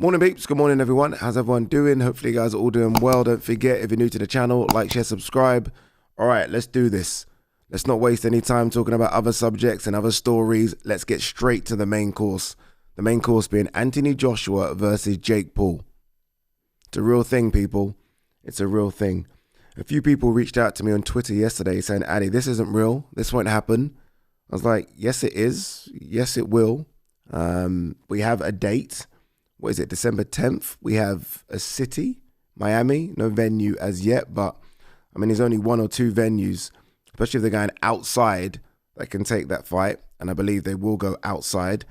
Morning peeps, good morning everyone. How's everyone doing? Hopefully you guys are all doing well. Don't forget, if you're new to the channel, like, share, subscribe. All right, let's do this. Let's not waste any time talking about other subjects and other stories. Let's get straight to the main course. The main course being Anthony Joshua versus Jake Paul. It's a real thing, people. It's a real thing. A few people reached out to me on Twitter yesterday saying, Ade, this isn't real. This won't happen. I was like, yes, it is. Yes, it will. We have a date. What is it, December 10th? We have a city, Miami, no venue as yet, but I mean, there's only one or two venues, especially if they're going outside, that can take that fight, and I believe they will go outside.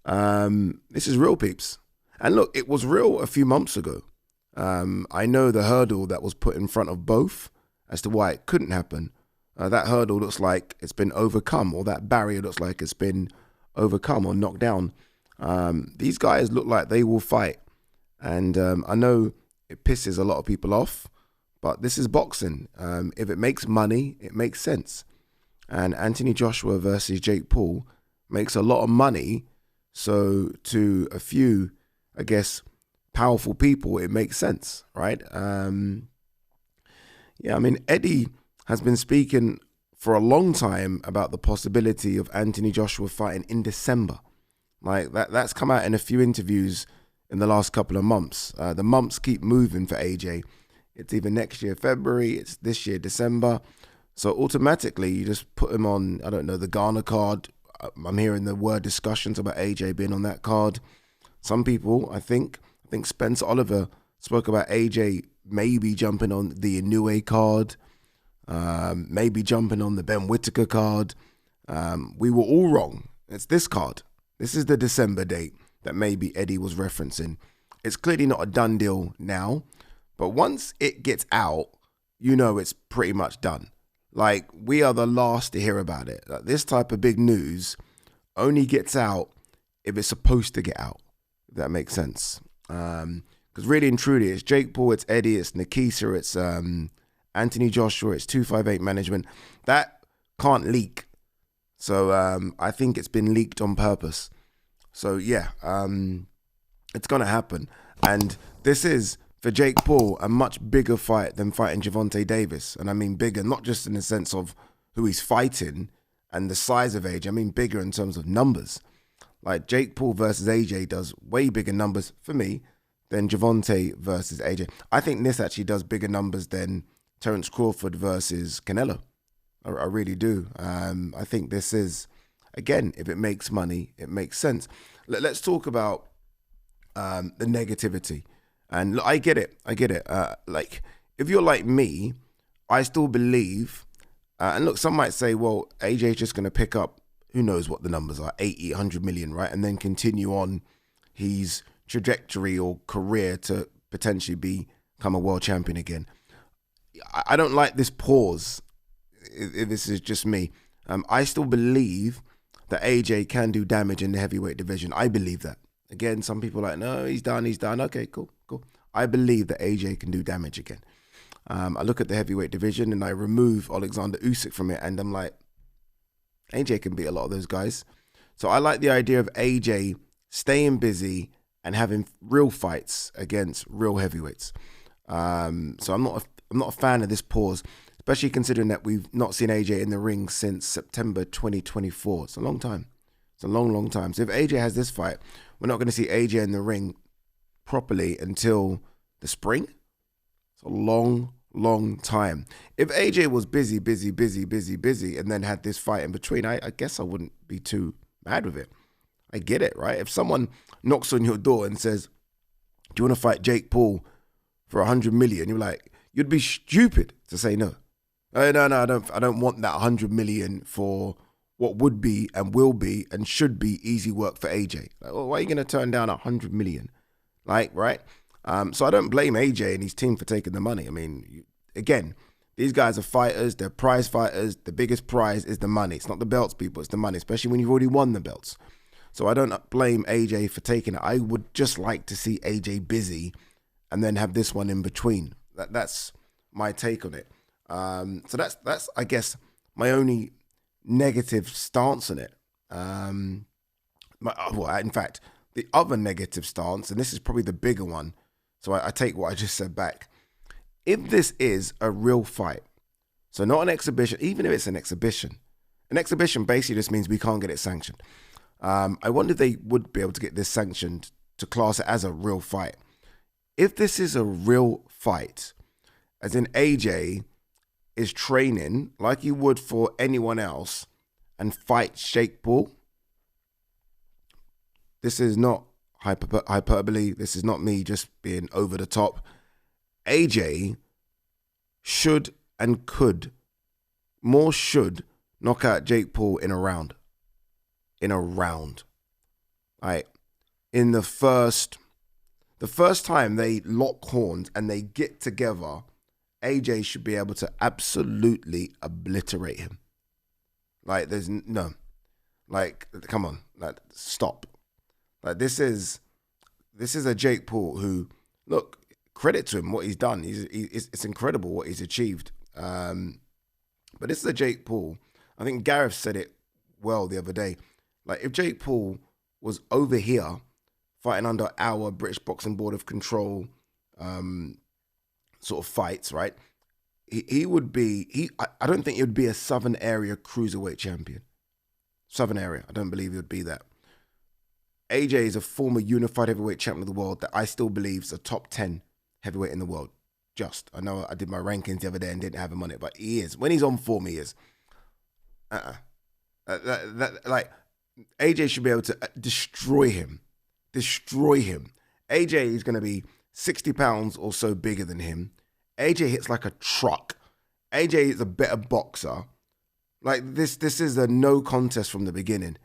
This is real, peeps. And look, it was real a few months ago. I know the hurdle that was put in front of both as to why it couldn't happen. That hurdle looks like it's been overcome, or that barrier looks like it's been overcome or knocked down. These guys look like they will fight, and I know it pisses a lot of people off, but this is boxing. If it makes money, it makes sense. And Anthony Joshua versus Jake Paul makes a lot of money, so to a few, I guess, powerful people, it makes sense, right? Yeah, I mean, Eddie has been speaking for a long time about the possibility of Anthony Joshua fighting in December. Like that's come out in a few interviews in the last couple of months. The months keep moving for AJ. It's either next year, February, it's this year, December. So automatically you just put him on, I don't know, the Ghana card. I'm hearing the word discussions about AJ being on that card. Some people, I think Spencer Oliver spoke about AJ maybe jumping on the Inoue card, maybe jumping on the Ben Whittaker card. We were all wrong. It's this card. This is the December date that maybe Eddie was referencing. It's clearly not a done deal now, but once it gets out, you know it's pretty much done. Like, we are the last to hear about it. Like, this type of big news only gets out if it's supposed to get out, if that makes sense. Because really and truly, it's Jake Paul, it's Eddie, it's Nikisa, it's Anthony Joshua, it's 258 management. That can't leak. So I think it's been leaked on purpose. So yeah, it's going to happen. And this is, for Jake Paul, a much bigger fight than fighting Gervonta Davis. And I mean bigger, not just in the sense of who he's fighting and the size of AJ. I mean bigger in terms of numbers. Like Jake Paul versus AJ does way bigger numbers for me than Gervonta versus AJ. I think this actually does bigger numbers than Terence Crawford versus Canelo. I really do. I think this is, again, if it makes money, it makes sense. Let's talk about the negativity. And look, I get it. Like, if you're like me, I still believe, and look, some might say, well, AJ's just going to pick up, who knows what the numbers are, 80, 100 million, right? And then continue on his trajectory or career to potentially become a world champion again. I don't like this pause. If this is just me, I still believe that AJ can do damage in the heavyweight division. I believe that. Again, some people are like, no, he's done. Okay, cool. I believe that AJ can do damage again. I look at the heavyweight division and I remove Alexander Usyk from it, and I'm like, AJ can beat a lot of those guys. So I like the idea of AJ staying busy and having real fights against real heavyweights. So I'm not a fan of this pause, especially considering that we've not seen AJ in the ring since September 2024. It's a long time. It's a long, long time. So if AJ has this fight, we're not going to see AJ in the ring properly until the spring. It's a long, long time. If AJ was busy, and then had this fight in between, I guess I wouldn't be too mad with it. I get it, right? If someone knocks on your door and says, do you want to fight Jake Paul for 100 million? You're like, you'd be stupid to say no. No, I don't want that 100 million for what would be and will be and should be easy work for AJ. Like, well, why are you going to turn down 100 million? Like, right? So I don't blame AJ and his team for taking the money. I mean, again, these guys are fighters. They're prize fighters. The biggest prize is the money. It's not the belts, people. It's the money, especially when you've already won the belts. So I don't blame AJ for taking it. I would just like to see AJ busy and then have this one in between. That's my take on it. So that's I guess my only negative stance on it. In fact, the other negative stance, and this is probably the bigger one, so I take what I just said back. If this is a real fight, so not an exhibition, even if it's an exhibition basically just means we can't get it sanctioned. I wonder if they would be able to get this sanctioned to class it as a real fight. If this is a real fight, as in AJ is training like he would for anyone else and fight Jake Paul, this is not hyperbole. This is not me just being over the top. AJ should and could, more should, knock out Jake Paul in a round. Right. In the first time they lock horns and they get together, AJ should be able to absolutely obliterate him. Like, there's no, like, come on, like, stop. Like, this is a Jake Paul who, look, credit to him what he's done. It's incredible what he's achieved. But this is a Jake Paul. I think Gareth said it well the other day. Like, if Jake Paul was over here fighting under our British Boxing Board of Control sort of fights, right? He would be, I don't think he would be a Southern Area Cruiserweight champion. Southern Area, I don't believe he would be that. AJ is a former unified heavyweight champion of the world that I still believe is a top 10 heavyweight in the world. I know I did my rankings the other day and didn't have him on it, but he is. When he's on form, he is. Like, AJ should be able to destroy him. AJ is going to be 60 pounds or so bigger than him. AJ hits like a truck. AJ is a better boxer. Like, this is a no contest from the beginning,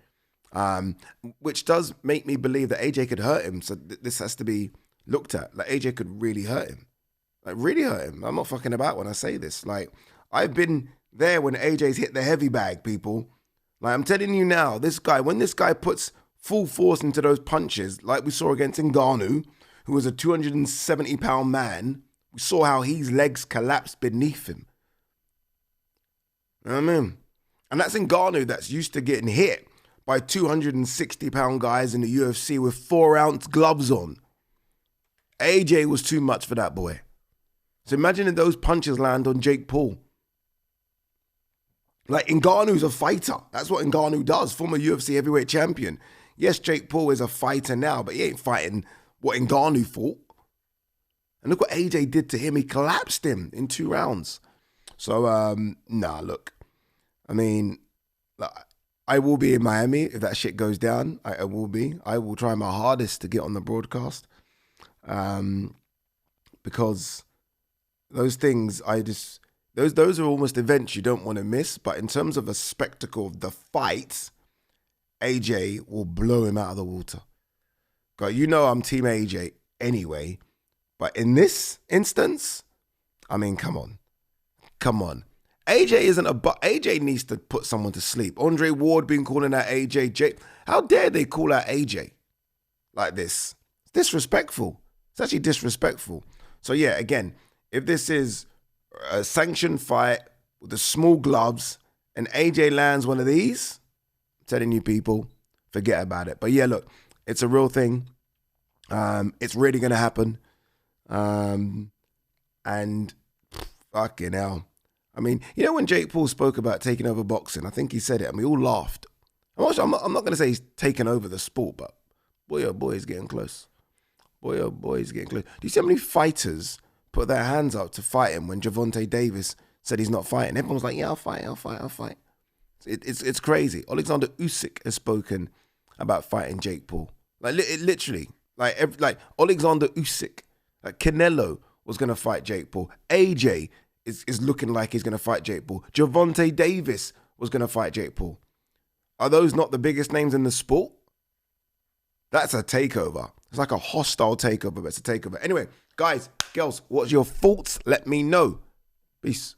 which does make me believe that AJ could hurt him. So this has to be looked at. Like, AJ could really hurt him. Like, really hurt him. I'm not fucking about when I say this. Like, I've been there when AJ's hit the heavy bag, people. Like, I'm telling you now, when this guy puts full force into those punches, like we saw against Ngannou, who was a 270-pound man, we saw how his legs collapsed beneath him. You know what I mean? And that's Ngannou that's used to getting hit by 260-pound guys in the UFC with 4-ounce gloves on. AJ was too much for that boy. So imagine if those punches land on Jake Paul. Like, Ngannou's a fighter. That's what Ngannou does, former UFC heavyweight champion. Yes, Jake Paul is a fighter now, but he ain't fighting what Ngannou fought. And look what AJ did to him. He collapsed him in 2 rounds. So, look. I mean, I will be in Miami if that shit goes down. I will be. I will try my hardest to get on the broadcast. Because those things, those are almost events you don't want to miss. But in terms of a spectacle of the fight, AJ will blow him out of the water. God, you know I'm Team AJ anyway. But in this instance, I mean, come on. AJ needs to put someone to sleep. Andre Ward been calling out AJ. How dare they call out AJ like this? It's disrespectful. It's actually disrespectful. So yeah, again, if this is a sanctioned fight with the small gloves and AJ lands one of these, I'm telling you people, forget about it. But yeah, look, it's a real thing. It's really going to happen. And fucking hell. I mean, you know when Jake Paul spoke about taking over boxing, I think he said it and we all laughed. I'm not going to say he's taken over the sport, but boy, oh boy, he's getting close. Boy, oh boy, he's getting close. Do you see how many fighters put their hands up to fight him when Gervonta Davis said he's not fighting? Everyone was like, yeah, I'll fight. It's crazy. Alexander Usyk has spoken about fighting Jake Paul. Like, literally. Like Alexander Usyk. Like, Canelo was going to fight Jake Paul. AJ is looking like he's going to fight Jake Paul. Gervonta Davis was going to fight Jake Paul. Are those not the biggest names in the sport? That's a takeover. It's like a hostile takeover, but it's a takeover. Anyway, guys, girls, what's your thoughts? Let me know. Peace.